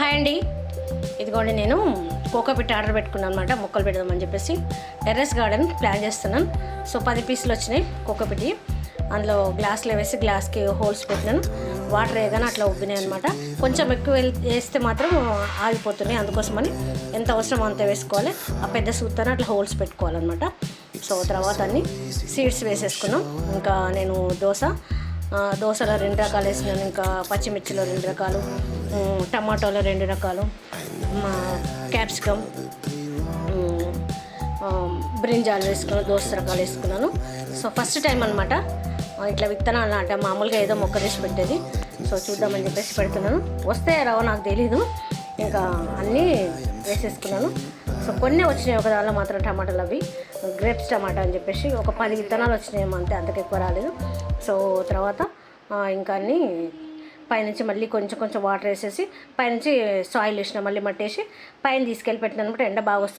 Hi అండి, ఇదిగోండి నేను కోకోపిట్ ఆర్డర్ పెట్టుకున్నాను అనమాట. మొక్కలు పెడదామని చెప్పేసి టెర్రస్ గార్డెన్ ప్లాన్ చేస్తున్నాను. సో 10 పీసులు వచ్చినాయి కోకోపిట్. అందులో గ్లాస్లో వేసి గ్లాస్కి హోల్స్ పెట్టినాను. వాటర్ వేయగానే అట్లా ఉబ్బినాయి అనమాట. కొంచెం ఎక్కువ వేస్తే మాత్రం ఆగిపోతున్నాయి. అందుకోసమని ఎంత అవసరం అంత వేసుకోవాలి. ఆ పెద్ద సూత్తని అట్లా హోల్స్ పెట్టుకోవాలన్నమాట. సో తర్వాత అన్ని సీడ్స్ వేసేసుకున్నాం. ఇంకా నేను దోసలో 2 రకాలు వేసినాను. ఇంకా పచ్చిమిర్చిలో 2 రకాలు, టమాటోలో 2 రకాలు, క్యాప్సికమ్, బ్రింజాలు వేసుకున్నాను. దోస రకాలు వేసుకున్నాను. సో ఫస్ట్ టైం అనమాట ఇట్లా విత్తనాలు అంటే మామూలుగా ఏదో మొక్క తీసి పెట్టేది. సో చూద్దామని చెప్పేసి పెడుతున్నాను. వస్తే రావో నాకు తెలీదు. ఇంకా అన్నీ వేసేసుకున్నాను. సో కొన్ని వచ్చినాయి, ఒక దానిలో మాత్రం టమాటాలు, అవి గ్రేప్స్ టమాటా అని చెప్పేసి ఒక 10 విత్తనాలు వచ్చినాయి అంతే, అంతకు ఎక్కువ రాలేదు. సో తర్వాత ఇంకా అన్నీ పైనుంచి మళ్ళీ కొంచెం వాటర్ వేసేసి పైనుంచి సాయిల్ వేసిన, మళ్ళీ మట్టేసి పైన తీసుకెళ్ళి పెట్టిన అనమాట. ఎండ బాగా వస్తుంది.